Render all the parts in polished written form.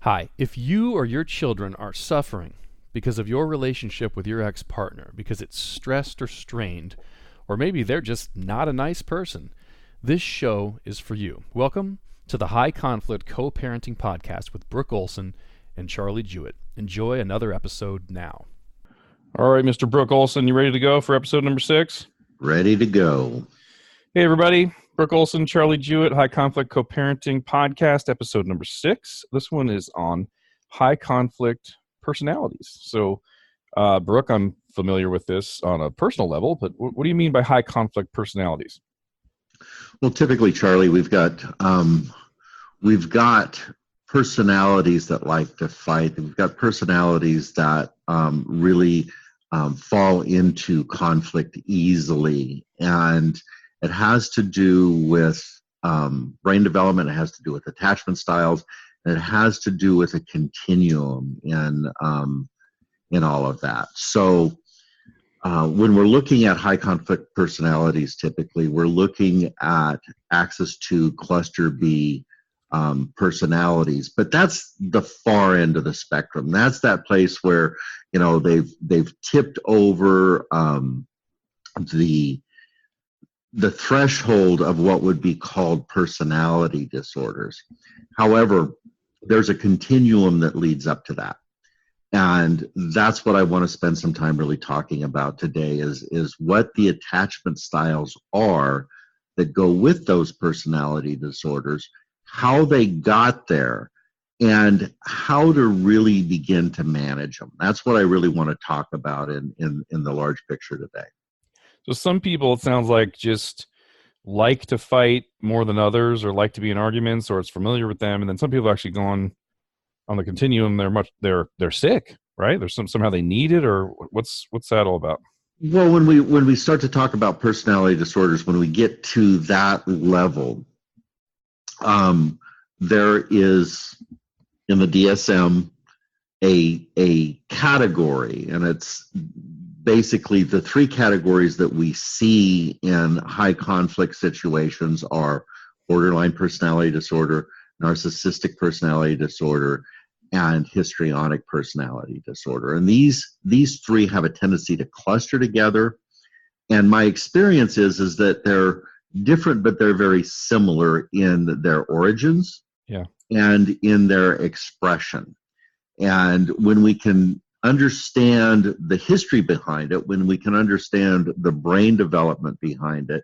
Hi, if you or your children are suffering because of your relationship with your ex-partner, because it's stressed or strained, or maybe they're just not a nice person, this show is for you. Welcome to the High Conflict Co-Parenting Podcast with Brooke Olson and Charlie Jewett. Enjoy another episode now. All right, Mr. Brooke Olson, you ready to go for episode number 6? Ready to go. Hey, everybody. Brooke Olson, Charlie Jewett, High Conflict Co-Parenting Podcast, episode number 6. This one is on high conflict personalities. So, Brooke, I'm familiar with this on a personal level, but what do you mean by high conflict personalities? Well, typically, Charlie, we've got personalities that like to fight. We've got personalities that really fall into conflict easily, and it has to do with brain development. It has to do with attachment styles, and it has to do with a continuum in all of that. So when we're looking at high conflict personalities, typically we're looking at axis 2, cluster B personalities, but that's the far end of the spectrum. That's that place where they've tipped over the threshold of what would be called personality disorders. However, there's a continuum that leads up to that. And that's what I want to spend some time really talking about today is what the attachment styles are that go with those personality disorders, how they got there, and how to really begin to manage them. That's what I really want to talk about in the large picture today. So some people, it sounds like, just like to fight more than others, or like to be in arguments, or it's familiar with them. And then some people actually go on the continuum. They're sick, right? There's somehow they need it, or what's that all about? Well, when we start to talk about personality disorders, when we get to that level, there is in the DSM a category, and it's basically the 3 categories that we see in high conflict situations are borderline personality disorder, narcissistic personality disorder, and histrionic personality disorder. And these 3 have a tendency to cluster together. And my experience is that they're different, but they're very similar in their origins and in their expression. And when we can understand the history behind it, when we can understand the brain development behind it,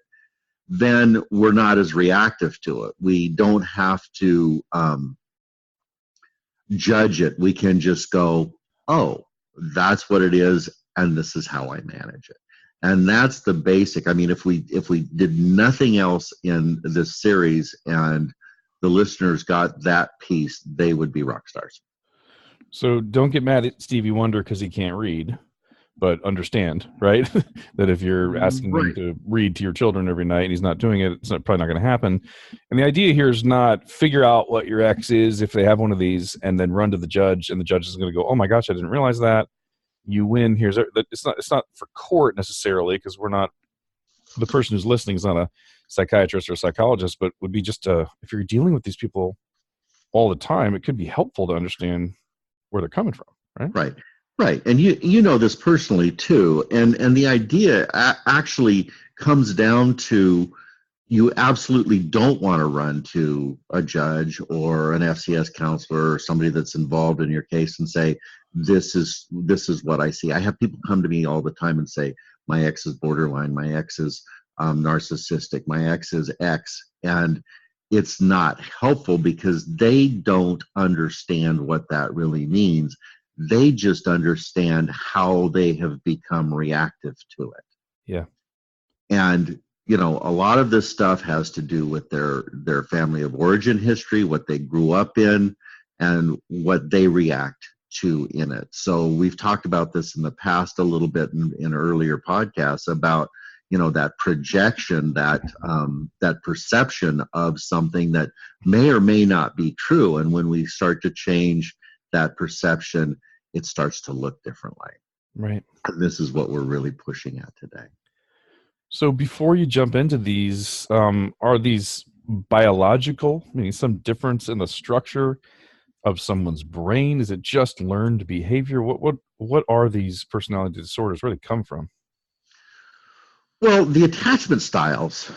then we're not as reactive to it. We don't have to judge it. We can just go, oh, that's what it is, and this is how I manage it. And that's the basic. I mean, if we did nothing else in this series and the listeners got that piece, they would be rock stars. So don't get mad at Stevie Wonder because he can't read, but understand, right? that if you're asking him to read to your children every night and he's not doing it, it's probably not going to happen. And the idea here is not figure out what your ex is if they have one of these and then run to the judge, and the judge is going to go, oh my gosh, I didn't realize that. You win. It's not for court necessarily, because the person who's listening is not a psychiatrist or a psychologist, but would be just if you're dealing with these people all the time, it could be helpful to understand where they're coming from, right? Right. And you know this personally too. And the idea actually comes down to, you absolutely don't want to run to a judge or an FCS counselor or somebody that's involved in your case and say, this is what I see. I have people come to me all the time and say, my ex is borderline, my ex is narcissistic, my ex is X. And it's not helpful because they don't understand what that really means. They just understand how they have become reactive to it. Yeah. And, a lot of this stuff has to do with their family of origin history, what they grew up in, and what they react to in it. So we've talked about this in the past a little bit in earlier podcasts about that projection, that perception of something that may or may not be true. And when we start to change that perception, it starts to look differently. Right. And this is what we're really pushing at today. So before you jump into these, are these biological, meaning some difference in the structure of someone's brain? Is it just learned behavior? What are these personality disorders? Where do they come from? Well, the attachment styles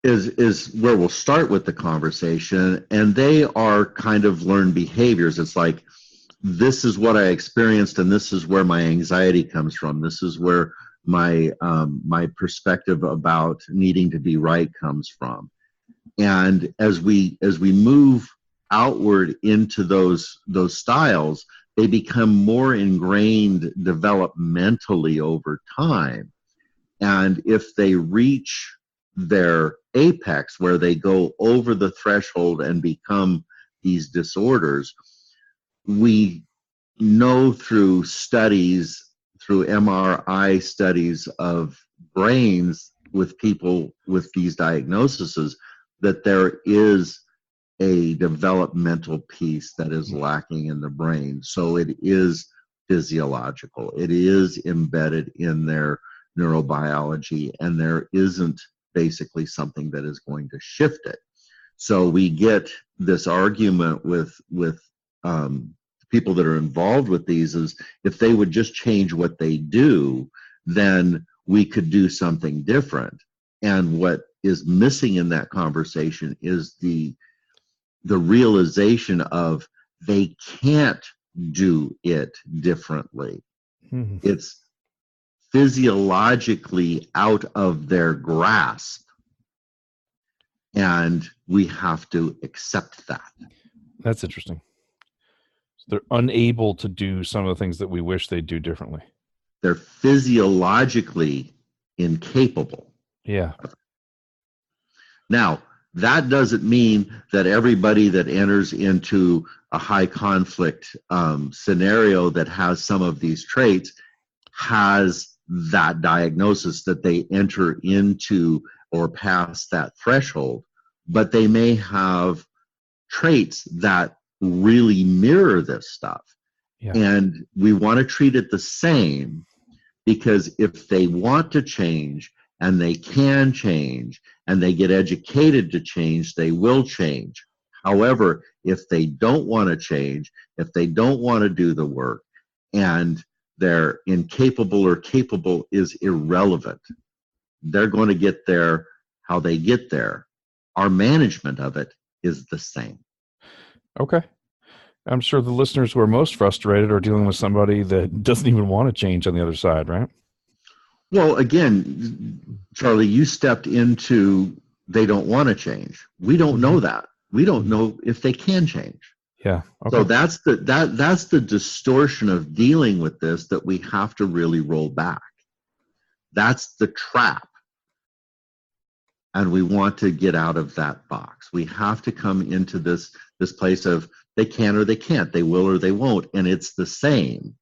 is where we'll start with the conversation, and they are kind of learned behaviors. It's like, this is what I experienced, and this is where my anxiety comes from. This is where my perspective about needing to be right comes from. And as we move outward into those styles, they become more ingrained developmentally over time. And if they reach their apex, where they go over the threshold and become these disorders, we know through studies, through MRI studies of brains with people with these diagnoses, that there is a developmental piece that is lacking in the brain. So it is physiological. It is embedded in their neurobiology, and there isn't basically something that is going to shift it. So we get this argument with people that are involved with these, is if they would just change what they do, then we could do something different. And what is missing in that conversation is the realization of they can't do it differently. Mm-hmm. It's physiologically out of their grasp, and we have to accept that. That's interesting. So they're unable to do some of the things that we wish they'd do differently. They're physiologically incapable. Yeah. Now, that doesn't mean that everybody that enters into a high conflict scenario that has some of these traits has that diagnosis, that they enter into or pass that threshold, but they may have traits that really mirror this stuff. Yeah. And we want to treat it the same, because if they want to change and they can change and they get educated to change, they will change. However, if they don't want to change, if they don't want to do the work, and they're incapable or capable is irrelevant. They're going to get there how they get there. Our management of it is the same. Okay. I'm sure the listeners who are most frustrated are dealing with somebody that doesn't even want to change on the other side, right? Well, again, Charlie, you stepped into they don't want to change. We don't know that. We don't know if they can change. Yeah. Okay. So that's the distortion of dealing with this that we have to really roll back. That's the trap. And we want to get out of that box. We have to come into this place of they can or they can't, they will or they won't, and it's the same.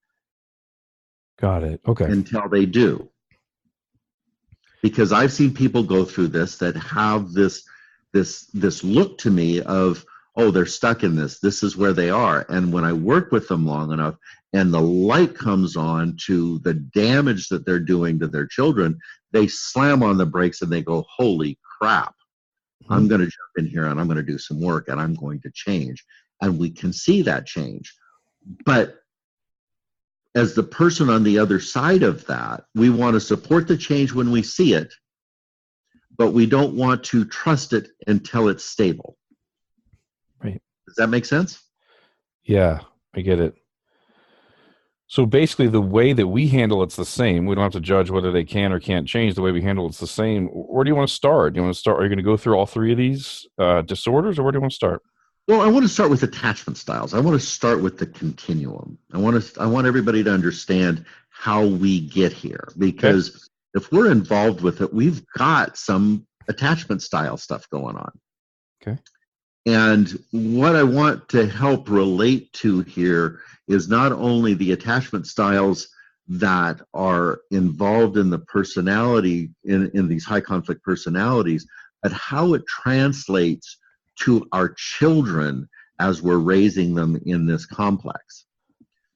Got it. Okay. Until they do. Because I've seen people go through this that have this look to me of, oh, they're stuck in this. This is where they are. And when I work with them long enough and the light comes on to the damage that they're doing to their children, they slam on the brakes and they go, holy crap, I'm going to jump in here and I'm going to do some work and I'm going to change. And we can see that change. But as the person on the other side of that, we want to support the change when we see it, but we don't want to trust it until it's stable. Right. Does that make sense? Yeah, I get it. So basically the way that we handle it's the same. We don't have to judge whether they can or can't change. The way we handle it's the same. Where do you want to start? Do you want to start? Are you going to go through all three of these disorders, or where do you want to start? Well, I want to start with attachment styles. I want to start with the continuum. I want everybody to understand how we get here, because if we're involved with it, we've got some attachment style stuff going on. Okay. And what I want to help relate to here is not only the attachment styles that are involved in the personality, in these high conflict personalities, but how it translates to our children as we're raising them in this complex.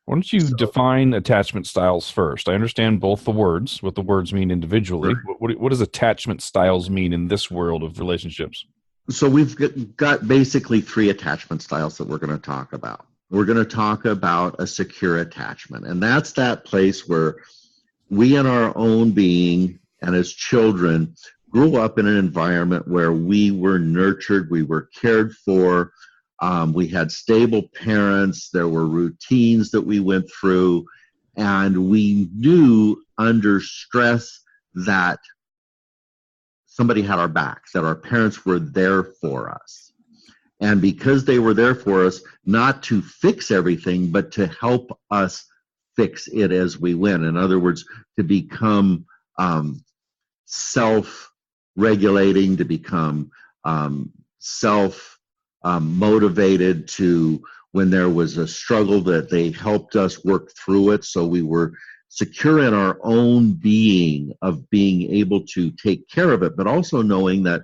Why don't you define attachment styles first? I understand both the words, what the words mean individually. Sure. What does attachment styles mean in this world of relationships? So we've got basically three attachment styles that we're going to talk about. We're going to talk about a secure attachment, and that's that place where we in our own being and as children grew up in an environment where we were nurtured, we were cared for, we had stable parents, there were routines that we went through, and we knew under stress that somebody had our backs, that our parents were there for us. And because they were there for us, not to fix everything, but to help us fix it as we went. In other words, to become self-regulating, to become self-motivated, to when there was a struggle that they helped us work through it. So we were secure in our own being of being able to take care of it, but also knowing that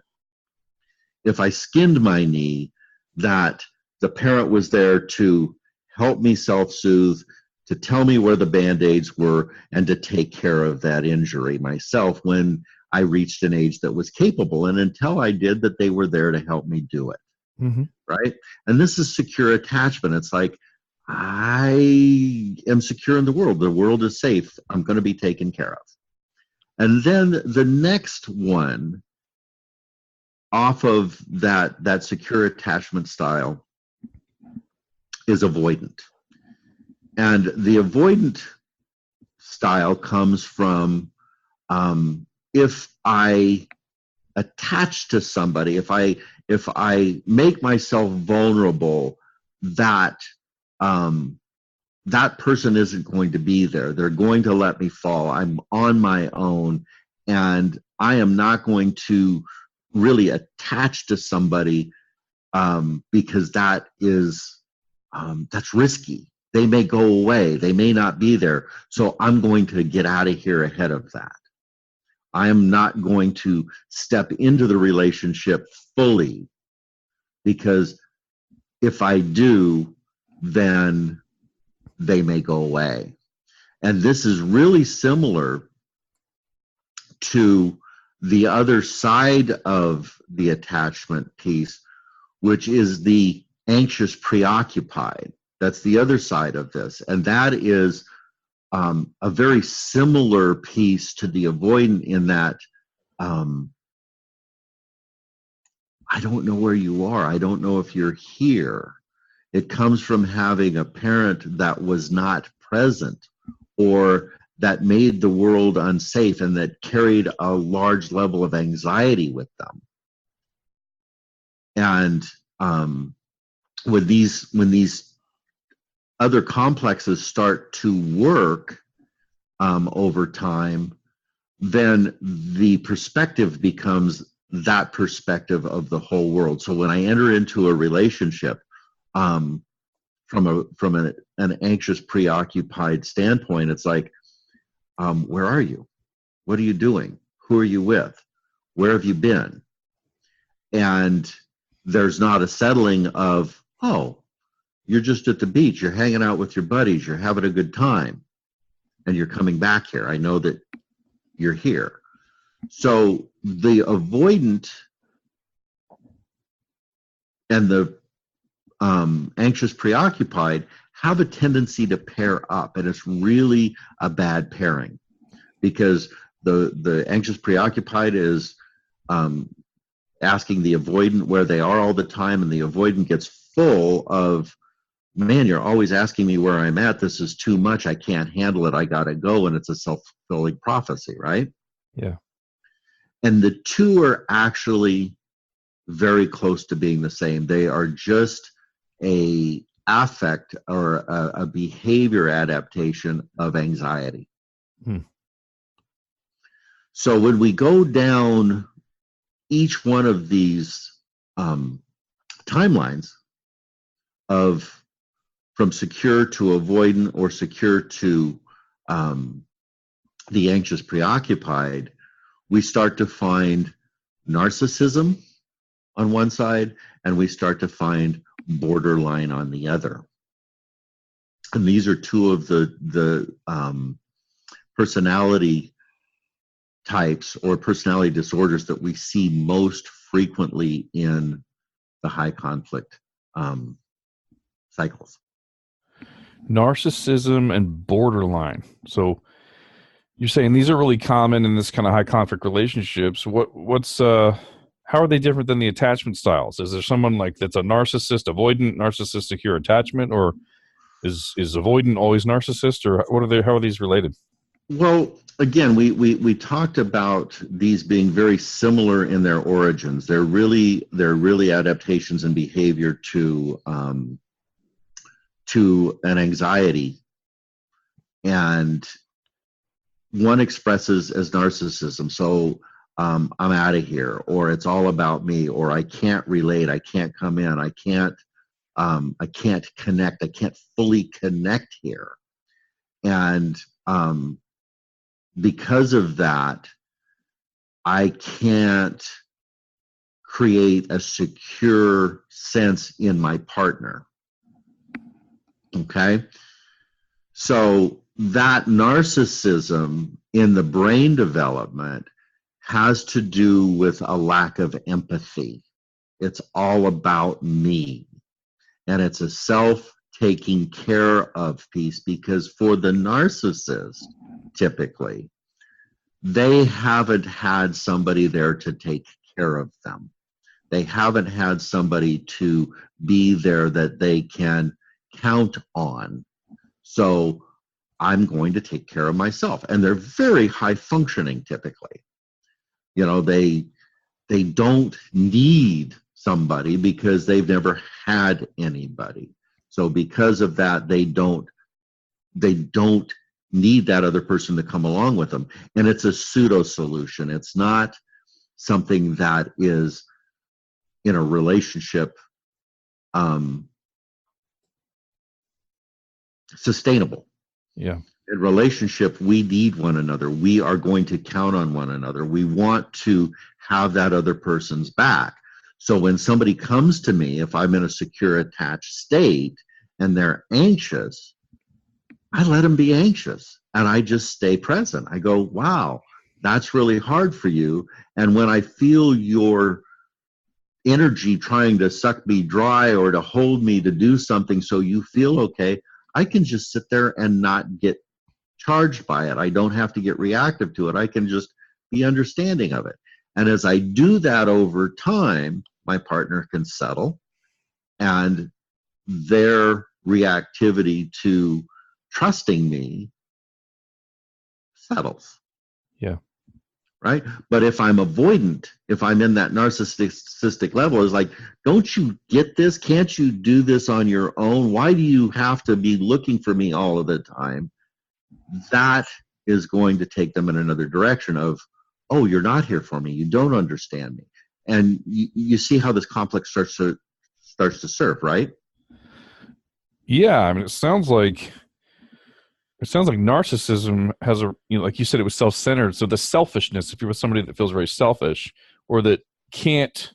if I skinned my knee, that the parent was there to help me self-soothe, to tell me where the Band-Aids were, and to take care of that injury myself when I reached an age that was capable. And until I did, that they were there to help me do it. Mm-hmm. Right? And this is secure attachment. It's like, I am secure in the world. The world is safe. I'm going to be taken care of. And then the next one off of that secure attachment style is avoidant. And the avoidant style comes from if I attach to somebody, if I make myself vulnerable, that that person isn't going to be there. They're going to let me fall. I'm on my own, and I am not going to really attach to somebody because that is that's risky. They may go away. They may not be there. So I'm going to get out of here ahead of that. I am not going to step into the relationship fully, because if I do, then they may go away. And this is really similar to the other side of the attachment piece, which is the anxious preoccupied. That's the other side of this. And that is a very similar piece to the avoidant in that I don't know where you are. I don't know if you're here. It comes from having a parent that was not present, or that made the world unsafe, and that carried a large level of anxiety with them. And when these other complexes start to work over time, then the perspective becomes that perspective of the whole world. So when I enter into a relationship from an anxious, preoccupied standpoint, it's like, where are you? What are you doing? Who are you with? Where have you been? And there's not a settling of, oh, you're just at the beach, you're hanging out with your buddies, you're having a good time, and you're coming back here. I know that you're here. So the avoidant and the anxious preoccupied have a tendency to pair up, and it's really a bad pairing, because the anxious preoccupied is asking the avoidant where they are all the time, and the avoidant gets full of, man, you're always asking me where I'm at. This is too much. I can't handle it. I gotta go. And it's a self-fulfilling prophecy, right? Yeah. And the two are actually very close to being the same. They are just a affect or a behavior adaptation of anxiety. So when we go down each one of these timelines of from secure to avoidant, or secure to the anxious preoccupied, we start to find narcissism on one side, and we start to find borderline on the other. And these are two of the personality types or personality disorders that we see most frequently in the high conflict cycles. Narcissism and borderline. So you're saying these are really common in this kind of high conflict relationships. How are they different than the attachment styles? Is there someone like that's a narcissist, avoidant, narcissist, secure attachment, or is avoidant always narcissist, or how are these related? Well, again, we talked about these being very similar in their origins. They're really adaptations in behavior to an anxiety, and one expresses as narcissism. So I'm out of here, or it's all about me, or I can't relate, I can't come in, I can't connect, I can't fully connect here, and because of that, I can't create a secure sense in my partner. Okay? So that narcissism in the brain development has to do with a lack of empathy. It's all about me. And it's a self-taking care of piece, because for the narcissist, typically, they haven't had somebody there to take care of them. They haven't had somebody to be there that they can count on. So I'm going to take care of myself. And they're very high functioning typically. You know, they don't need somebody because they've never had anybody. So because of that, they don't need that other person to come along with them. And it's a pseudo solution. It's not something that is in a relationship sustainable. Yeah. In relationship, we need one another. We are going to count on one another. We want to have that other person's back. So when somebody comes to me, if I'm in a secure attached state and they're anxious, I let them be anxious and I just stay present. I go, wow, that's really hard for you. And when I feel your energy trying to suck me dry or to hold me to do something so you feel okay, I can just sit there and not get charged by it. I don't have to get reactive to it. I can just be understanding of it. And as I do that over time, my partner can settle and their reactivity to trusting me settles. Yeah. Right? But if I'm avoidant, if I'm in that narcissistic level, it's like, don't you get this? Can't you do this on your own? Why do you have to be looking for me all of the time? That is going to take them in another direction of, oh, you're not here for me. You don't understand me. And you see how this conflict starts to serve, right? Yeah. I mean, it sounds like narcissism has like you said, it was self-centered. So the selfishness, if you're with somebody that feels very selfish or that can't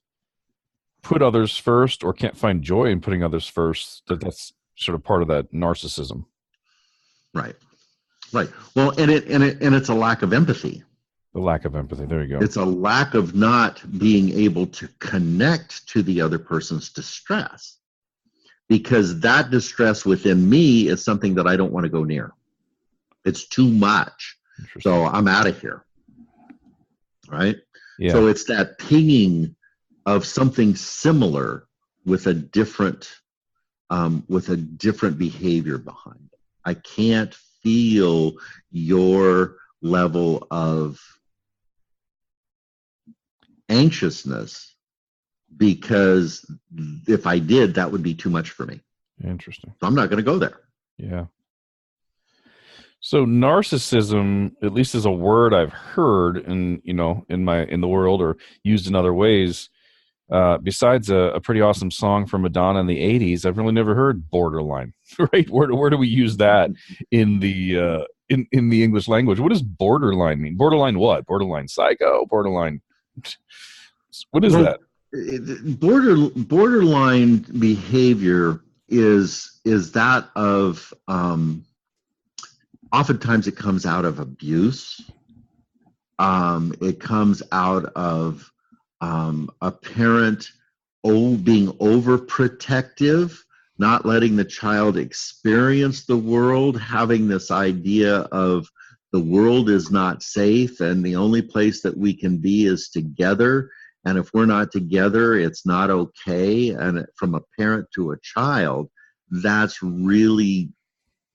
put others first or can't find joy in putting others first, that's sort of part of that narcissism. Right. Right. Well, and it's a lack of empathy. The lack of empathy. There you go. It's a lack of not being able to connect to the other person's distress, because that distress within me is something that I don't want to go near. It's too much. So I'm out of here. Right? Yeah. So it's that pinging of something similar with a different behavior behind it. I can't feel your level of anxiousness, because if I did, that would be too much for me. Interesting. So I'm not going to go there. Yeah. So narcissism, at least as a word I've heard in the world or used in other ways, besides a pretty awesome song from Madonna in the 80s, I've really never heard borderline, right? Where do we use that in the in the English language? What does borderline mean? Borderline what? Borderline psycho? Borderline what is that? Borderline behavior is that of oftentimes it comes out of abuse. It comes out of a parent being overprotective, not letting the child experience the world, having this idea of the world is not safe and the only place that we can be is together. And if we're not together, it's not okay. And from a parent to a child, that's really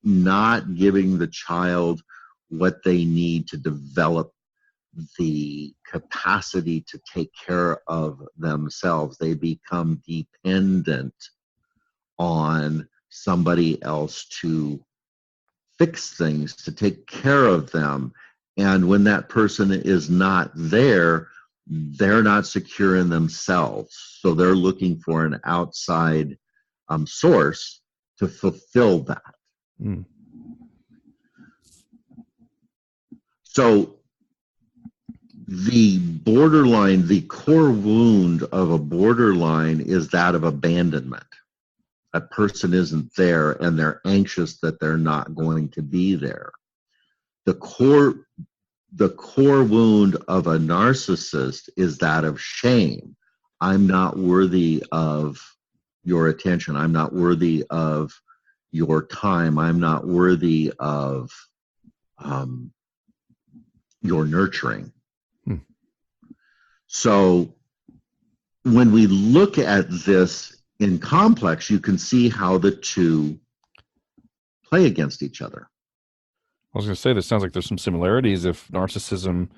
not giving the child what they need to develop the capacity to take care of themselves. They become dependent on somebody else to fix things, to take care of them. And when that person is not there, they're not secure in themselves. So they're looking for an outside source to fulfill that. Mm. So the borderline, the core wound of a borderline is that of abandonment. A person isn't there and they're anxious that they're not going to be there. The core wound of a narcissist is that of shame. I'm not worthy of your attention. I'm not worthy of your time. I'm not worthy of your nurturing. So when we look at this in complex, you can see how the two play against each other. I was going to say, this sounds like there's some similarities. If narcissism,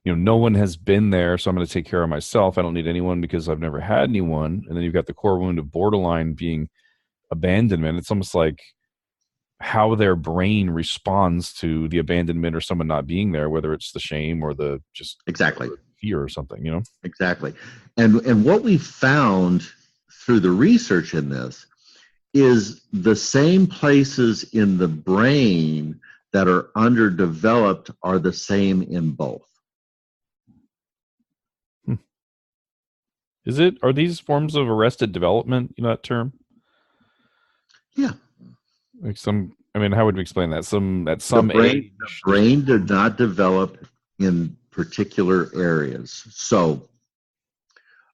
no one has been there, so I'm going to take care of myself. I don't need anyone because I've never had anyone. And then you've got the core wound of borderline being abandonment. It's almost like how their brain responds to the abandonment or someone not being there, whether it's the shame or the just exactly fear or something, Exactly. And what we found through the research in this is the same places in the brain that are underdeveloped are the same in both. Are these forms of arrested development, that term? Yeah. Like how would we explain that? The brain did not develop in particular areas. So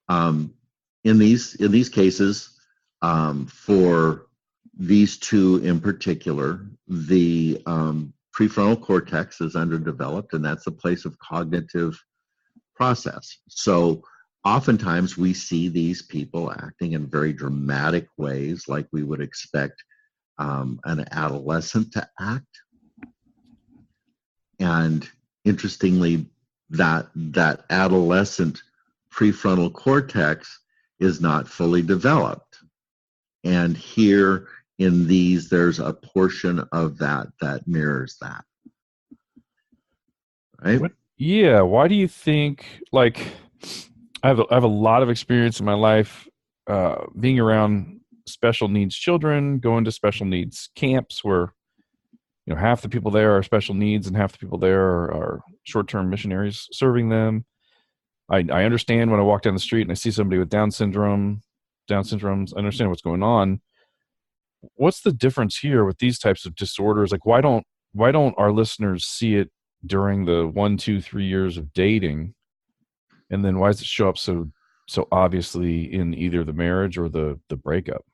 in these cases, for these two in particular, the prefrontal cortex is underdeveloped, and that's a place of cognitive process. So oftentimes we see these people acting in very dramatic ways, like we would expect an adolescent to act. And interestingly, that adolescent prefrontal cortex is not fully developed. And here in these, there's a portion of that mirrors that. Right? Yeah. Why do you think, I have a lot of experience in my life being around special needs children, going to special needs camps where half the people there are special needs and half the people there are short-term missionaries serving them. I understand when I walk down the street and I see somebody with Down syndromes, I understand what's going on. What's the difference here with these types of disorders? Like, why don't our listeners see it during the 1, 2, 3 years of dating? And then why does it show up so obviously in either the marriage or the breakup?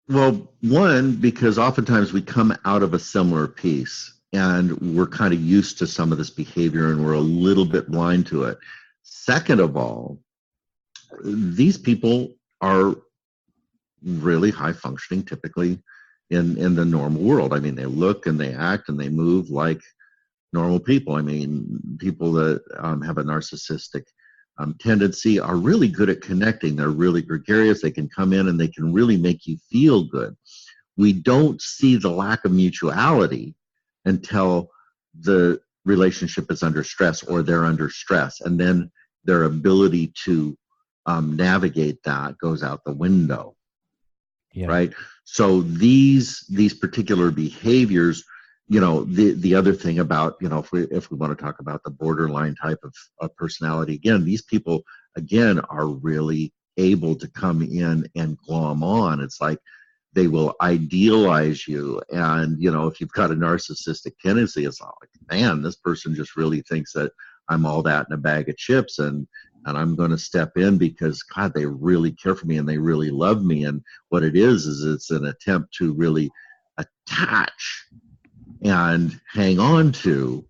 Well, one, because oftentimes we come out of a similar piece and we're kind of used to some of this behavior and we're a little bit blind to it. Second of all, these people are really high functioning typically in the normal world. I mean, they look and they act and they move like normal people. I mean, people that have a narcissistic tendency are really good at connecting. They're really gregarious. They can come in and they can really make you feel good. We don't see the lack of mutuality until the relationship is under stress or they're under stress. And then their ability to navigate that goes out the window. Yeah. Right. So these particular behaviors, the other thing about, if we want to talk about the borderline type of personality, again, these people, again, are really able to come in and glom on. It's like they will idealize you. And, if you've got a narcissistic tendency, it's like, man, this person just really thinks that I'm all that in a bag of chips, and I'm going to step in because God, they really care for me and they really love me. And what it is it's an attempt to really attach and hang on to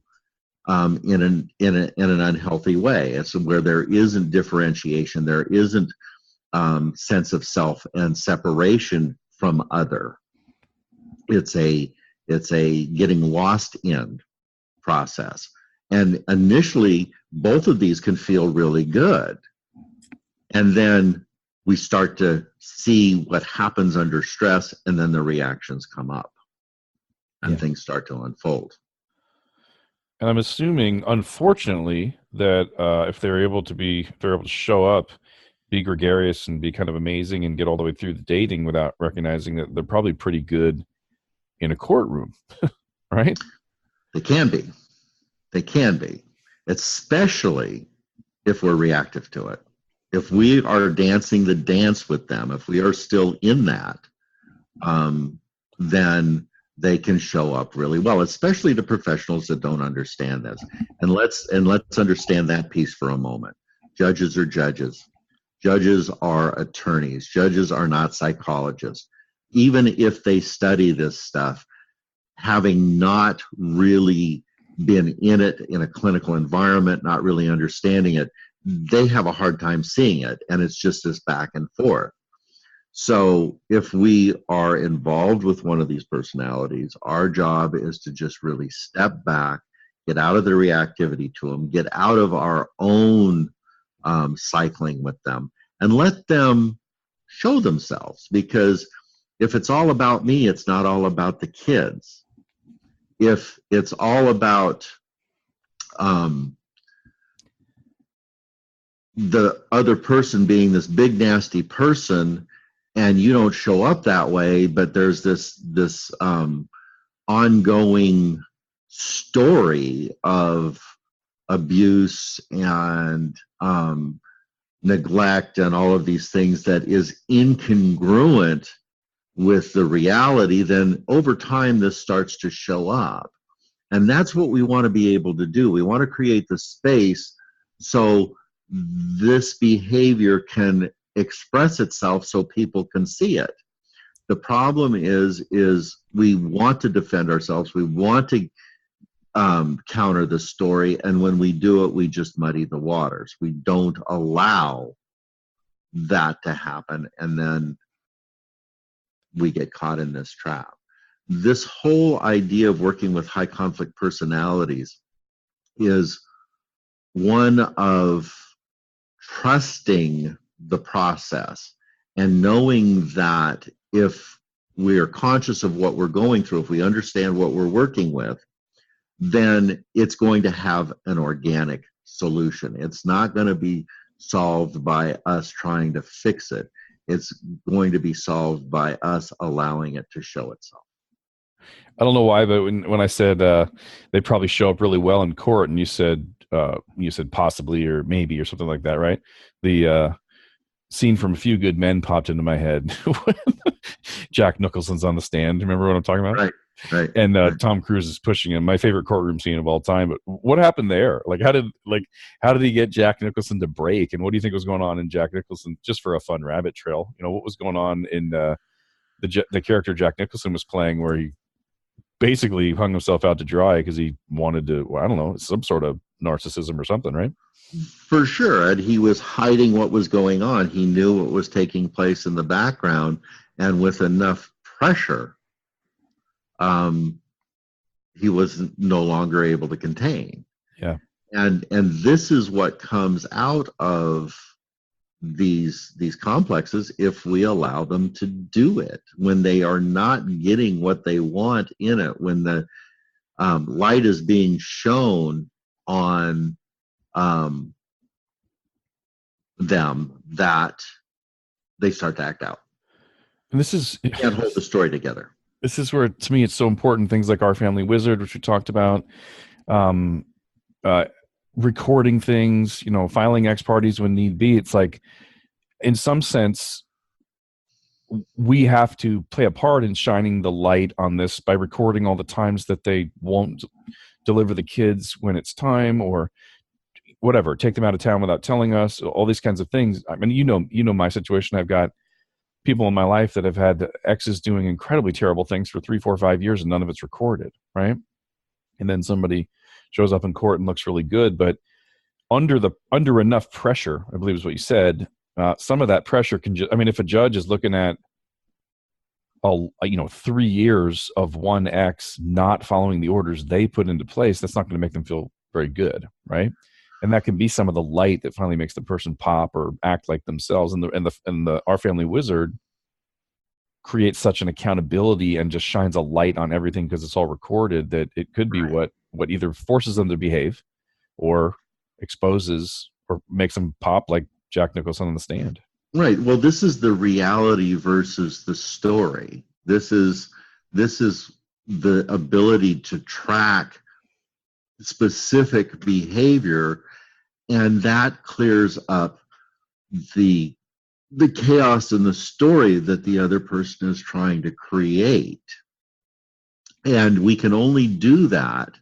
in an unhealthy way. It's where there isn't differentiation, there isn't sense of self and separation from other. It's a getting lost in process. And initially, both of these can feel really good. And then we start to see what happens under stress, and then the reactions come up and things start to unfold. And I'm assuming, unfortunately, that if they're able to show up, be gregarious and be kind of amazing and get all the way through the dating without recognizing that they're probably pretty good in a courtroom, right? They can be. They can be, especially if we're reactive to it. If we are dancing the dance with them, if we are still in that, then they can show up really well, especially to professionals that don't understand this. And let's understand that piece for a moment. Judges are judges. Judges are attorneys. Judges are not psychologists. Even if they study this stuff, having not really been in it in a clinical environment, not really understanding it, they have a hard time seeing it. And it's just this back and forth. So if we are involved with one of these personalities, our job is to just really step back, get out of the reactivity to them, get out of our own cycling with them, and let them show themselves. Because if it's all about me, it's not all about the kids. If it's all about the other person being this big nasty person, and you don't show up that way, but there's this ongoing story of abuse and neglect and all of these things that is incongruent with the reality, then over time this starts to show up. And that's what we want to be able to do. We want to create the space so this behavior can express itself so people can see it. The problem is we want to defend ourselves. We want to counter the story. And when we do it, we just muddy the waters. We don't allow that to happen. And then we get caught in this trap. This whole idea of working with high conflict personalities is one of trusting the process and knowing that if we are conscious of what we're going through, if we understand what we're working with, then it's going to have an organic solution. It's not going to be solved by us trying to fix it. It's going to be solved by us allowing it to show itself. I don't know why, but when I said they probably show up really well in court, and you said possibly or maybe or something like that, right? The scene from A Few Good Men popped into my head when Jack Nicholson's on the stand. Remember what I'm talking about? Right. And Tom Cruise is pushing him. My favorite courtroom scene of all time. But what happened there? How did he get Jack Nicholson to break? And what do you think was going on in Jack Nicholson? Just for a fun rabbit trail, what was going on in the character Jack Nicholson was playing, where he basically hung himself out to dry because he wanted to, I don't know, some sort of narcissism or something, right? For sure. And he was hiding what was going on. He knew what was taking place in the background, and with enough pressure, he was no longer able to contain. Yeah. And this is what comes out of these complexes if we allow them to do it, when they are not getting what they want in it, when the light is being shown on them, that they start to act out. And this is, you can't hold the story together. This is where, to me, it's so important. Things like Our Family Wizard, which we talked about, recording things, filing ex parties when need be. It's like, in some sense, we have to play a part in shining the light on this by recording all the times that they won't deliver the kids when it's time, or whatever, take them out of town without telling us, all these kinds of things. I mean, you know my situation. I've got people in my life that have had exes doing incredibly terrible things for 3, 4, 5 years, and none of it's recorded, right? And then somebody shows up in court and looks really good, but under enough pressure, I believe is what you said. Some of that pressure can just, I mean, if a judge is looking at 3 years of one ex not following the orders they put into place, that's not going to make them feel very good, right? And that can be some of the light that finally makes the person pop or act like themselves. And the Our Family Wizard creates such an accountability and just shines a light on everything because it's all recorded, that it could be what either forces them to behave or exposes or makes them pop like Jack Nicholson on the stand. Right. Well, this is the reality versus the story. This is the ability to track specific behavior, and that clears up the chaos in the story that the other person is trying to create. And we can only do that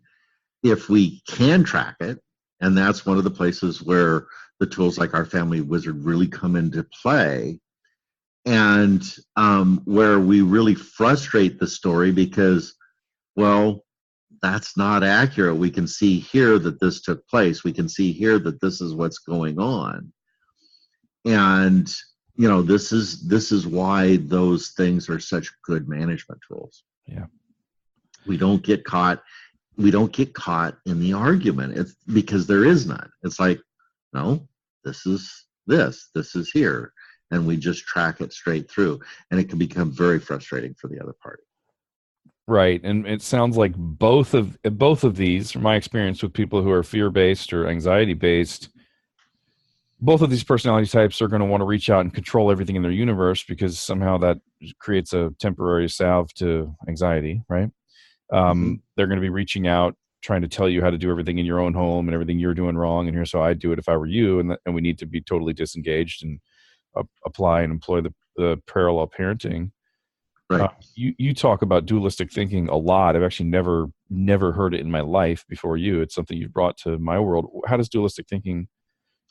if we can track it. And that's one of the places where the tools like Our Family Wizard really come into play, and where we really frustrate the story because, well, that's not accurate. We can see here that this took place. We can see here that this is what's going on. And, this is why those things are such good management tools. Yeah. We don't get caught in the argument. It's because there is none. It's like, no, this is here. And we just track it straight through. And it can become very frustrating for the other party. Right. And it sounds like both of these, from my experience with people who are fear-based or anxiety-based, both of these personality types are going to want to reach out and control everything in their universe because somehow that creates a temporary salve to anxiety, right? They're going to be reaching out, trying to tell you how to do everything in your own home and everything you're doing wrong. And here's how I'd do it if I were you. And we need to be totally disengaged and apply and employ the parallel parenting. Right. You talk about dualistic thinking a lot. I've actually never heard it in my life before you. It's something you've brought to my world. How does dualistic thinking,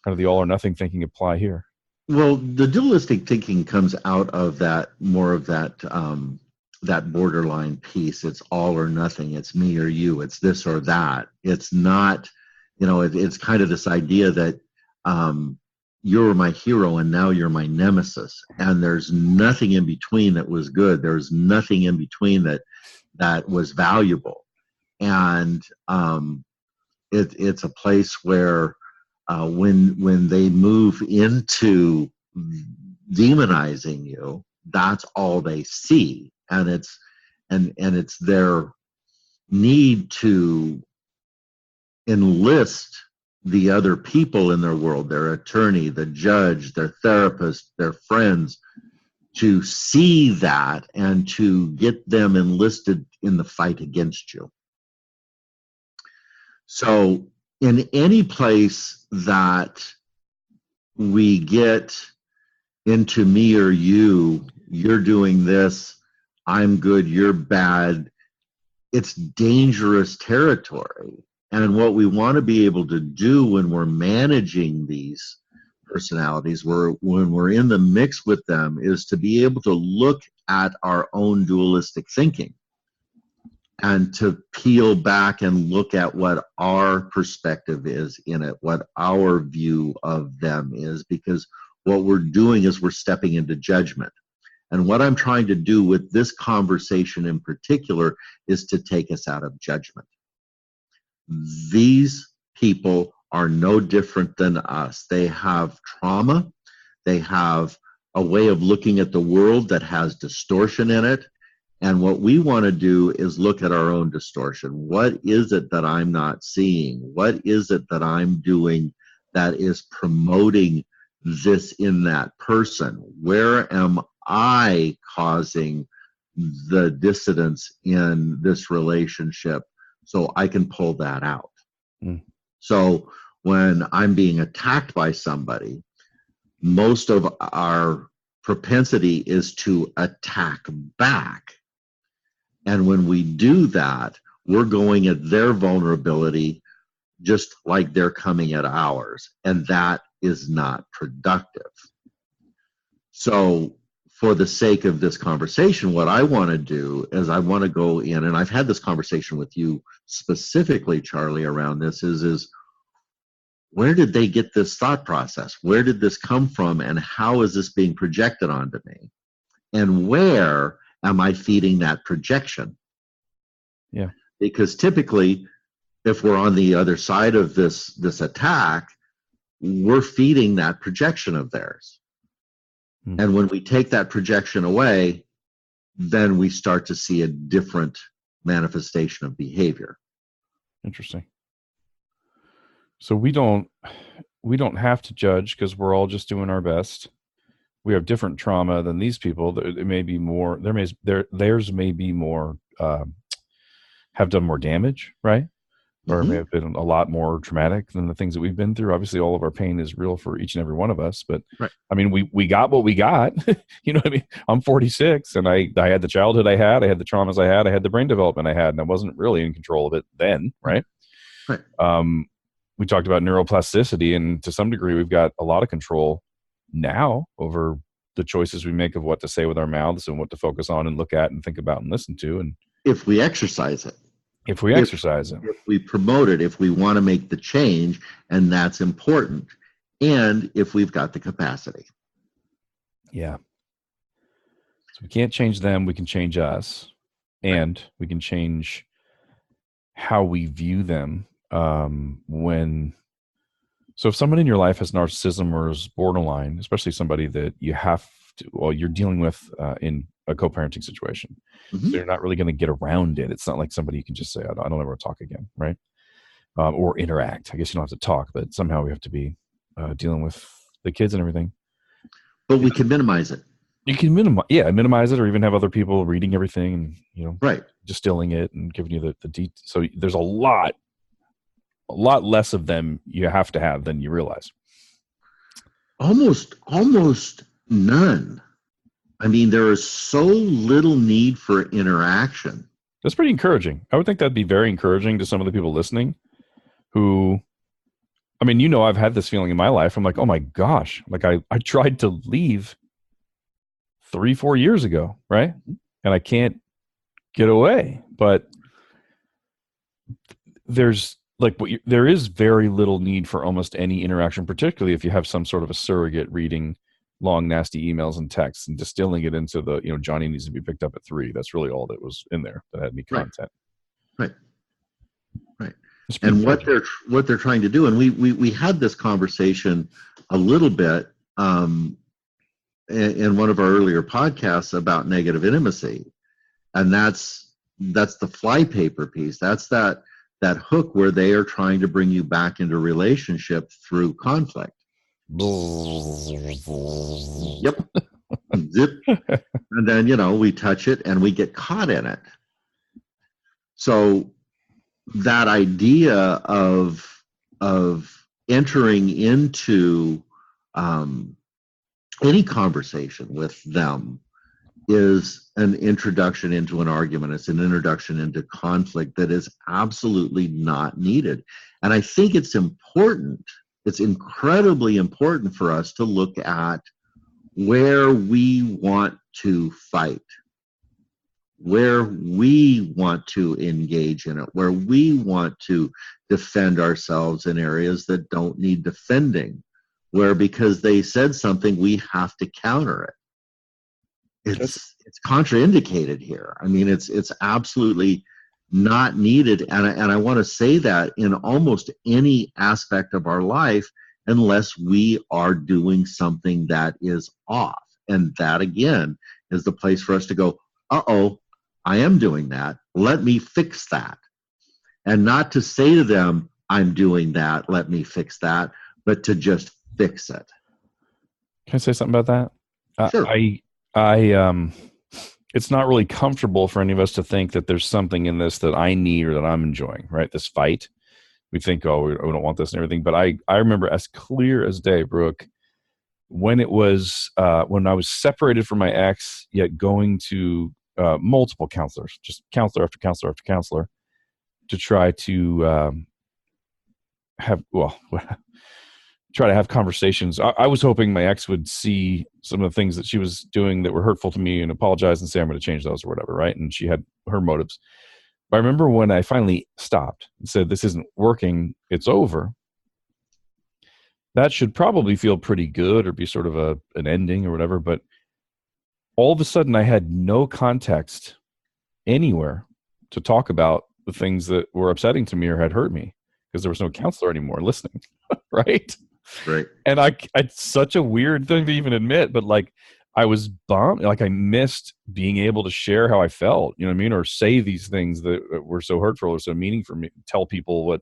kind of the all or nothing thinking, apply here? Well, the dualistic thinking comes out of that, more of that borderline piece. It's all or nothing. It's me or you. It's this or that. It's not, it's kind of this idea that you're my hero and now you're my nemesis. And there's nothing in between that was good. There's nothing in between that was valuable. And it's a place where when they move into demonizing you, that's all they see. And it's their need to enlist the other people in their world, their attorney, the judge, their therapist, their friends, to see that and to get them enlisted in the fight against you. So in any place that we get into me or you, you're doing this, I'm good, you're bad, it's dangerous territory. And what we want to be able to do when we're managing these personalities, when we're in the mix with them, is to be able to look at our own dualistic thinking and to peel back and look at what our perspective is in it, what our view of them is, because what we're doing is we're stepping into judgment. And what I'm trying to do with this conversation in particular is to take us out of judgment. These people are no different than us. They have trauma. They have a way of looking at the world that has distortion in it. And what we want to do is look at our own distortion. What is it that I'm not seeing? What is it that I'm doing that is promoting this in that person? Where am I causing the dissidence in this relationship so I can pull that out? So when I'm being attacked by somebody, most of our propensity is to attack back. And when we do that, we're going at their vulnerability just like they're coming at ours. And that is not productive. So for the sake of this conversation, what I want to do is I want to go in, and I've had this conversation with you specifically, Charlie, around this, is where did they get this thought process? Where did this come from? And how is this being projected onto me? And where am I feeding that projection? Yeah. Because typically, if we're on the other side of this attack, we're feeding that projection of theirs. Mm-hmm. And when we take that projection away, then we start to see a different manifestation of behavior. Interesting. So we don't have to judge because we're all just doing our best. We have different trauma than these people. It may be more. Theirs may be more. Have done more damage, right? Or may have been a lot more traumatic than the things that we've been through. Obviously, all of our pain is real for each and every one of us. But right. I mean, we got what we got. You know what I mean? I'm 46, and I had the childhood I had the traumas I had the brain development I had, and I wasn't really in control of it then, right? Right. We talked about neuroplasticity, and to some degree, we've got a lot of control now over the choices we make of what to say with our mouths and what to focus on and look at and think about and listen to. And if we exercise it. If we exercise it. If we promote it, if we want to make the change, and that's important. And if we've got the capacity. Yeah. So we can't change them, we can change us. And we can change how we view them. So if someone in your life has narcissism or is borderline, especially somebody that you're dealing with in a co-parenting situation, so you're not really going to get around it. It's not like somebody you can just say, I don't ever want to talk again, right? Or interact. I guess you don't have to talk, but somehow we have to be dealing with the kids and everything. But we can minimize it. You can minimize it, or even have other people reading everything and right, distilling it and giving you the details. So there's a lot less of them you have to have than you realize. Almost none. I mean, there is so little need for interaction. That's pretty encouraging. I would think that'd be very encouraging to some of the people listening who, I mean, I've had this feeling in my life. I'm like, oh my gosh, like I tried to leave 3-4 years ago, right? And I can't get away. But there is very little need for almost any interaction, particularly if you have some sort of a surrogate reading long, nasty emails and texts and distilling it into the, Johnny needs to be picked up at 3. That's really all that was in there that had any content. Right. And what they're trying to do, and we had this conversation a little bit in one of our earlier podcasts about negative intimacy, and that's the flypaper piece. That's that hook where they are trying to bring you back into relationship through conflict. Yep. Zip. And then, we touch it and we get caught in it. So that idea of entering into any conversation with them is an introduction into an argument. It's an introduction into conflict that is absolutely not needed. And I think it's important. It's incredibly important for us to look at where we want to fight, where we want to engage in it, where we want to defend ourselves in areas that don't need defending, where because they said something, we have to counter it. It's contraindicated here. I mean, it's absolutely not needed. And I want to say that in almost any aspect of our life, unless we are doing something that is off. And that, again, is the place for us to go, uh-oh, I am doing that. Let me fix that. And not to say to them, I'm doing that, let me fix that, but to just fix it. Can I say something about that? Sure. It's not really comfortable for any of us to think that there's something in this that I need or that I'm enjoying, right? This fight. We think, oh, we don't want this and everything. But I remember as clear as day, Brooke, when it was, when I was separated from my ex, yet going to multiple counselors, just counselor after counselor after counselor, to try to have, well, try to have conversations. I was hoping my ex would see some of the things that she was doing that were hurtful to me and apologize and say, I'm going to change those or whatever. Right. And she had her motives. But I remember when I finally stopped and said, this isn't working, it's over. That should probably feel pretty good or be sort of an ending or whatever. But all of a sudden I had no context anywhere to talk about the things that were upsetting to me or had hurt me, because there was no counselor anymore listening. Right. And it's such a weird thing to even admit, but like, I was bummed. Like, I missed being able to share how I felt, you know what I mean? Or say these things that were so hurtful or so meaning for me, tell people what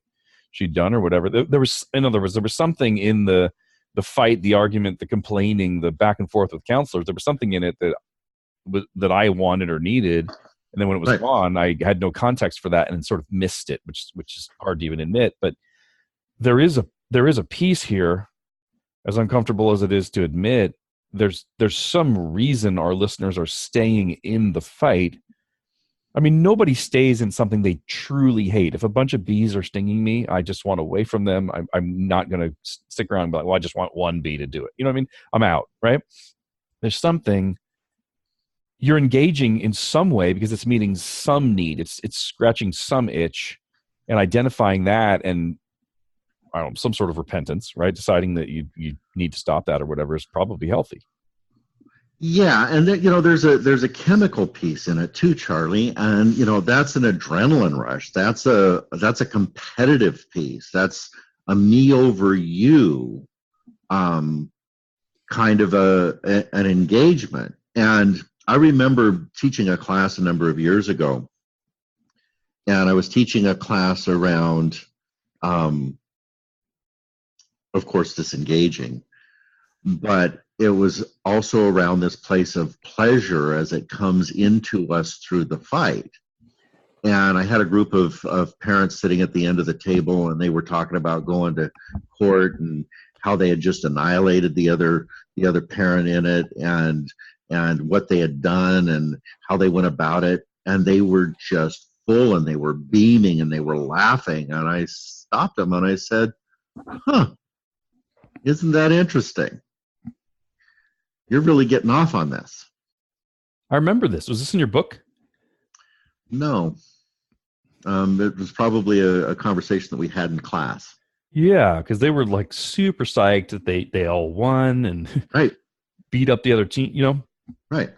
she'd done or whatever. There was, in other words, there was something in the fight, the argument, the complaining, the back and forth with counselors. There was something in it that I wanted or needed. And then when it was gone, I had no context for that and sort of missed it, which is hard to even admit. But there is a piece here, as uncomfortable as it is to admit. There's some reason our listeners are staying in the fight. I mean, nobody stays in something they truly hate. If a bunch of bees are stinging me, I just want away from them. I'm not going to stick around and be like, well, I just want one bee to do it. You know what I mean? I'm out, right? There's something you're engaging in some way because it's meeting some need. It's scratching some itch and identifying that, and I don't know, some sort of repentance, right? Deciding that you need to stop that or whatever is probably healthy. Yeah, and there's a chemical piece in it too, Charlie, and that's an adrenaline rush. That's a competitive piece. That's a me over you, kind of an engagement. And I remember teaching a class a number of years ago, and I was teaching a class around, of course, disengaging, but it was also around this place of pleasure as it comes into us through the fight. And I had a group of parents sitting at the end of the table, and they were talking about going to court and how they had just annihilated the other parent in it, and what they had done and how they went about it. And they were just full, and they were beaming, and they were laughing. And I stopped them and I said, isn't that interesting? You're really getting off on this. I remember this. Was this in your book? No. It was probably a conversation that we had in class. Yeah, because they were like super psyched that they all won and beat up the other team, Right.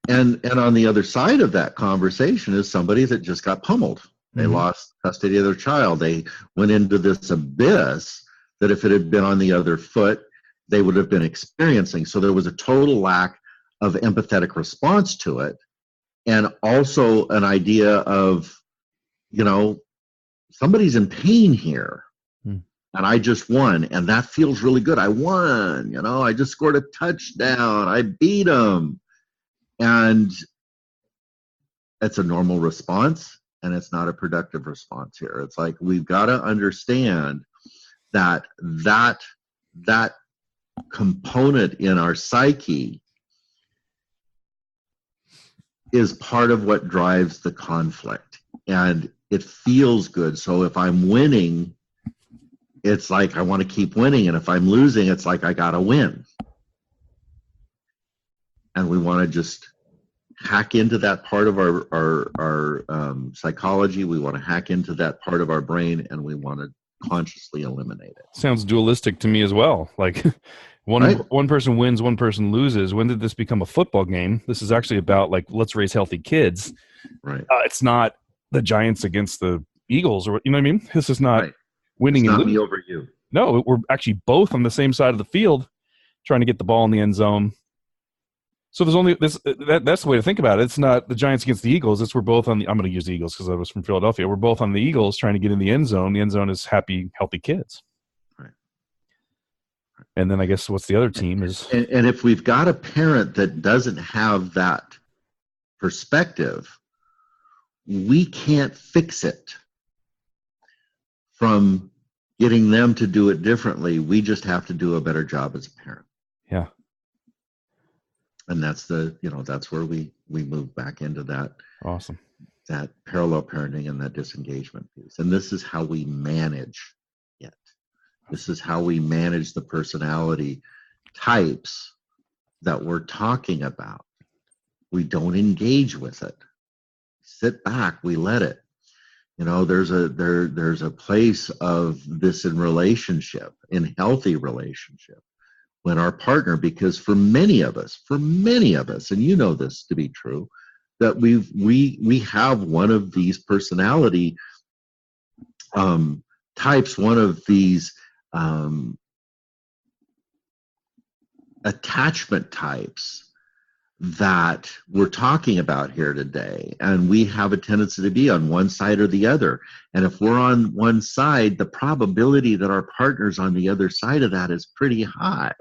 And on the other side of that conversation is somebody that just got pummeled. They lost custody of their child. They went into this abyss that if it had been on the other foot, they would have been experiencing. So there was a total lack of empathetic response to it. And also an idea of, somebody's in pain here. And I just won. And that feels really good. I won. I just scored a touchdown. I beat them. And it's a normal response. And it's not a productive response here. It's like, we've got to understand that component in our psyche is part of what drives the conflict, and it feels good. So if I'm winning, it's like I want to keep winning, and if I'm losing, it's like I gotta win. And we want to just hack into that part of our psychology. We want to hack into that part of our brain, and we want to consciously eliminate it. Sounds dualistic to me as well. Like one person wins, one person loses. When did this become a football game? This is actually about, like, let's raise healthy kids. Right. It's not the Giants against the Eagles, or you know what I mean? This is not winning it's and not losing. Me over you. No, we're actually both on the same side of the field trying to get the ball in the end zone. So there's only this. That's the way to think about it. It's not the Giants against the Eagles. It's we're both on the. I'm going to use the Eagles because I was from Philadelphia. We're both on the Eagles trying to get in the end zone. The end zone is happy, healthy kids. Right. And then I guess what's the other team is. And if we've got a parent that doesn't have that perspective, we can't fix it from getting them to do it differently. We just have to do a better job as a parent. Yeah. And that's that's where we move back into that. Awesome. That parallel parenting and that disengagement piece. And this is how we manage it. This is how we manage the personality types that we're talking about. We don't engage with it. Sit back, we let it. You know, there's a place of this in relationship, in healthy relationship, when our partner, because for many of us, and you know this to be true, that we have one of these personality types, one of these attachment types that we're talking about here today. And we have a tendency to be on one side or the other. And if we're on one side, the probability that our partner's on the other side of that is pretty high.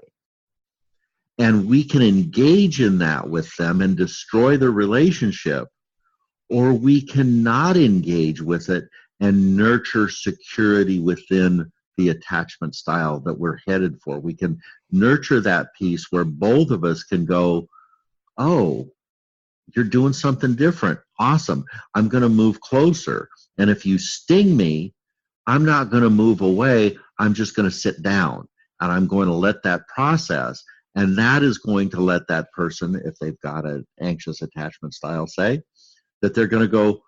And we can engage in that with them and destroy the relationship, or we cannot engage with it and nurture security within the attachment style that we're headed for. We can nurture that piece where both of us can go, oh, you're doing something different. Awesome. I'm going to move closer. And if you sting me, I'm not going to move away. I'm just going to sit down and I'm going to let that process. And that is going to let that person, if they've got an anxious attachment style, say that they're going to go,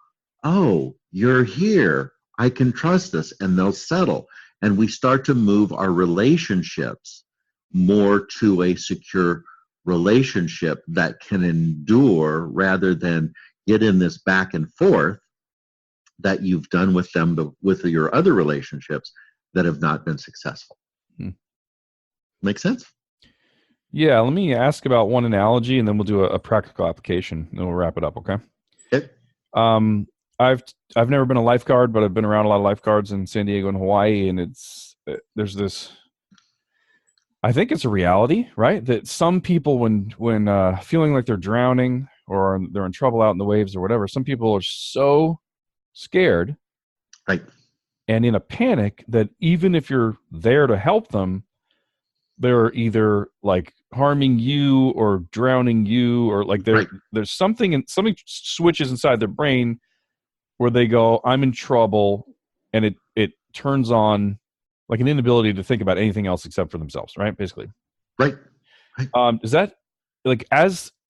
oh, you're here. I can trust this. And they'll settle. And we start to move our relationships more to a secure relationship that can endure, rather than get in this back and forth that you've done with them, with your other relationships that have not been successful. Make sense? Yeah, let me ask about one analogy and then we'll do a practical application and we'll wrap it up, okay? Okay. I've never been a lifeguard, but I've been around a lot of lifeguards in San Diego and Hawaii, and there's this, I think it's a reality, right? That some people, when feeling like they're drowning or they're in trouble out in the waves or whatever, some people are so scared, right, and in a panic that even if you're there to help them, they're either like harming you or drowning you, or like there's something switches inside their brain where they go, I'm in trouble, and it turns on like an inability to think about anything else except for themselves, right? Basically. Right. Is that like,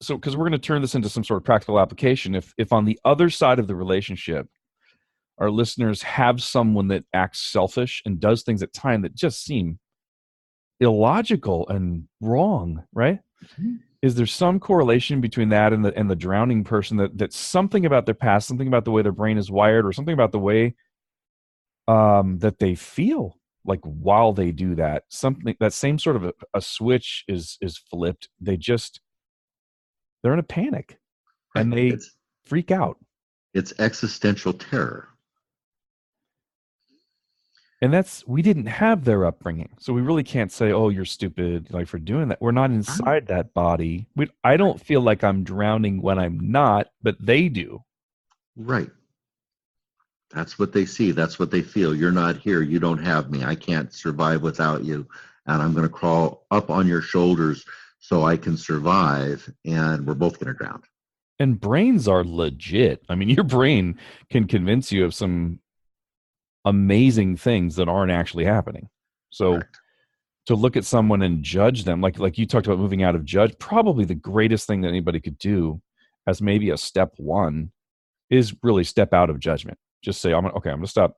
so because we're going to turn this into some sort of practical application, if on the other side of the relationship, our listeners have someone that acts selfish and does things at time that just seem illogical and wrong, right? Mm-hmm. Is there some correlation between that and the drowning person, that something about their past, something about the way their brain is wired, or something about the way that they feel like while they do that, something, that same sort of a switch is flipped. They're in a panic and they freak out. It's existential terror. And we didn't have their upbringing. So we really can't say, oh, you're stupid, like, for doing that. We're not inside that body. I don't feel like I'm drowning when I'm not, but they do. Right. That's what they see. That's what they feel. You're not here. You don't have me. I can't survive without you. And I'm going to crawl up on your shoulders so I can survive. And we're both going to drown. And brains are legit. I mean, your brain can convince you of some amazing things that aren't actually happening. So correct. To look at someone and judge them, like you talked about moving out of judge, probably the greatest thing that anybody could do as maybe a step one is really step out of judgment. Just say, I'm going to stop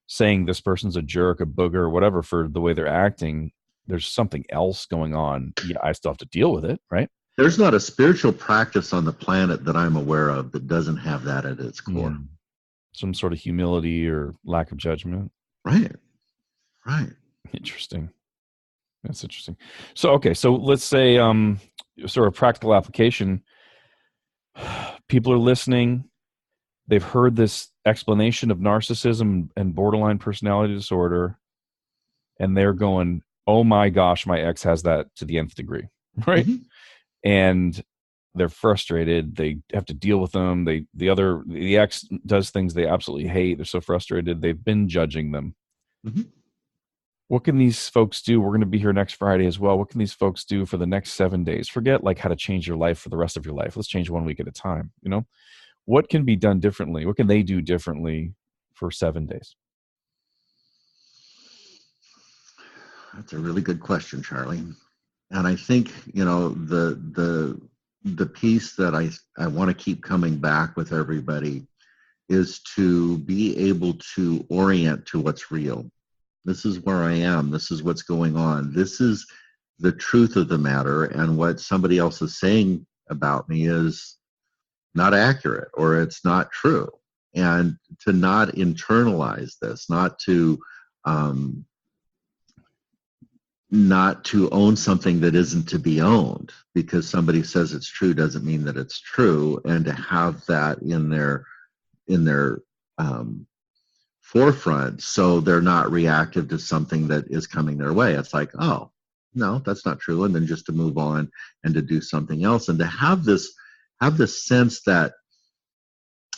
saying this person's a jerk, a booger, or whatever for the way they're acting. There's something else going on. Yeah, I still have to deal with it, right? There's not a spiritual practice on the planet that I'm aware of that doesn't have that at its core. Some sort of humility or lack of judgment. Right. Interesting. That's interesting. So, okay. So let's say sort of practical application. People are listening. They've heard this explanation of narcissism and borderline personality disorder, and they're going, oh my gosh, my ex has that to the nth degree, right? Mm-hmm. And they're frustrated. They have to deal with them. The ex does things they absolutely hate. They're so frustrated. They've been judging them. Mm-hmm. What can these folks do? We're going to be here next Friday as well. What can these folks do for the next 7 days? Forget like how to change your life for the rest of your life. Let's change 1 week at a time. You know, what can be done differently? What can they do differently for 7 days? That's a really good question, Charlie. And I think, the piece that I want to keep coming back with everybody is to be able to orient to what's real. This is where I am. This is what's going on. This is the truth of the matter. And what somebody else is saying about me is not accurate, or it's not true. And to not internalize this, not to own something that isn't to be owned, because somebody says it's true doesn't mean that it's true, and to have that in their forefront, so they're not reactive to something that is coming their way. It's like, oh no, that's not true, and then just to move on and to do something else, and to have this sense that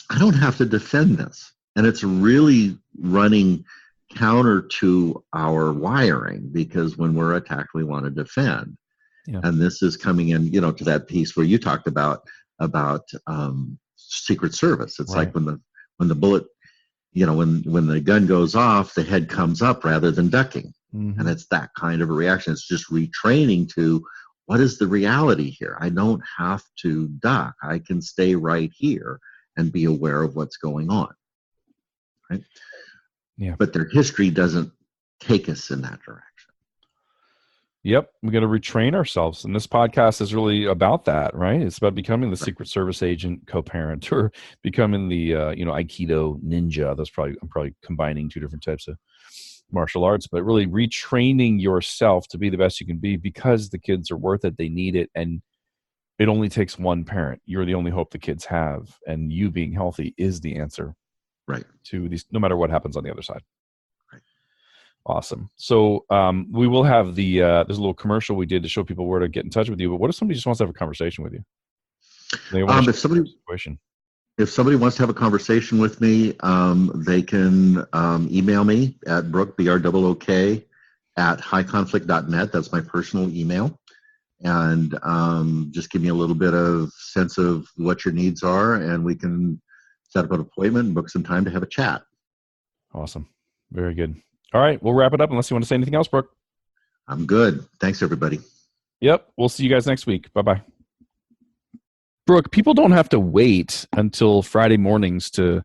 I don't have to defend this. And it's really running counter to our wiring, because when we're attacked, we want to defend. Yeah. And this is coming in, to that piece where you talked about Secret Service. It's right. Like when the bullet, when the gun goes off, the head comes up rather than ducking. Mm-hmm. And it's that kind of a reaction. It's just retraining to, what is the reality here? I don't have to duck. I can stay right here and be aware of what's going on. Right? Yeah. But their history doesn't take us in that direction. Yep. We got to retrain ourselves. And this podcast is really about that, right? It's about becoming the Secret Service agent co-parent, or becoming the, Aikido ninja. I'm probably combining two different types of martial arts, but really retraining yourself to be the best you can be, because the kids are worth it. They need it. And it only takes one parent. You're the only hope the kids have. And you being healthy is the answer. Right. To these, no matter what happens on the other side. Right. Awesome. So we will have there's a little commercial we did to show people where to get in touch with you. But what if somebody just wants to have a conversation with you? If somebody wants to have a conversation with me, they can email me at Brooke, BROOK, at highconflict.net. That's my personal email. And just give me a little bit of sense of what your needs are, and we can set up an appointment and book some time to have a chat. Awesome. Very good. All right. We'll wrap it up unless you want to say anything else, Brooke. I'm good. Thanks, everybody. Yep. We'll see you guys next week. Bye-bye. Brooke, people don't have to wait until Friday mornings to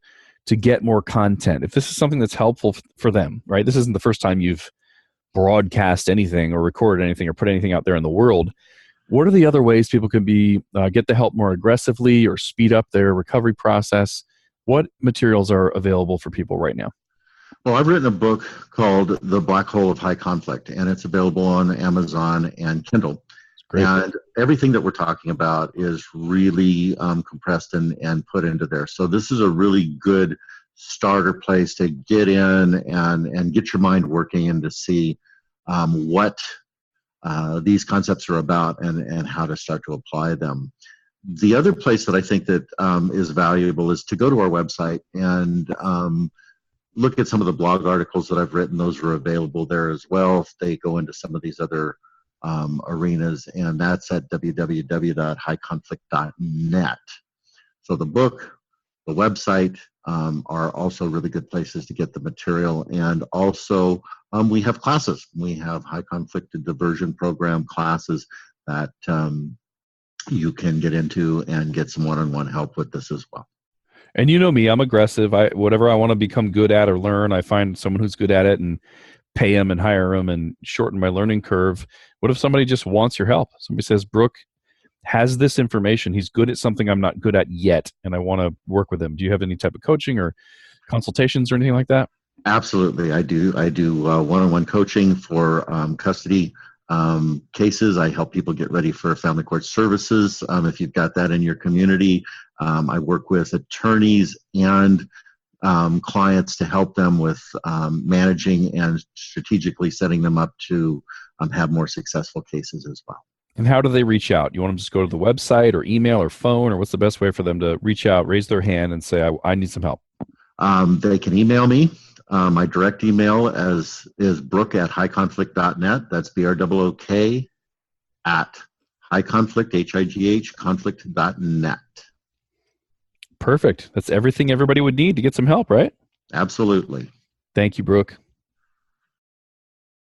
get more content. If this is something that's helpful for them, right? This isn't the first time you've broadcast anything or recorded anything or put anything out there in the world. What are the other ways people can get the help more aggressively or speed up their recovery process? What materials are available for people right now? Well, I've written a book called The Black Hole of High Conflict, and it's available on Amazon and Kindle. Great. And everything that we're talking about is really compressed and put into there. So this is a really good starter place to get in and get your mind working, and to see what these concepts are about, and how to start to apply them. The other place that I think that is valuable is to go to our website and look at some of the blog articles that I've written. Those are available there as well if they go into some of these other arenas, and that's at www.highconflict.net. So the book, the website are also really good places to get the material. And also we have classes. We have high conflict diversion program classes that you can get into and get some one-on-one help with this as well. And you know me, I'm aggressive. Whatever I want to become good at or learn, I find someone who's good at it and pay them and hire them and shorten my learning curve. What if somebody just wants your help? Somebody says, Brooke has this information. He's good at something I'm not good at yet, and I want to work with him. Do you have any type of coaching or consultations or anything like that? Absolutely. I do one-on-one coaching for custody cases. I help people get ready for family court services. If you've got that in your community, I work with attorneys and clients to help them with managing and strategically setting them up to have more successful cases as well. And how do they reach out? You want them to just go to the website or email or phone, or what's the best way for them to reach out, raise their hand, and say, I need some help? They can email me. My direct email is Brooke at highconflict.net. That's BROOK at highconflict, HIGH, conflict.net. Perfect. That's everything everybody would need to get some help, right? Absolutely. Thank you, Brooke.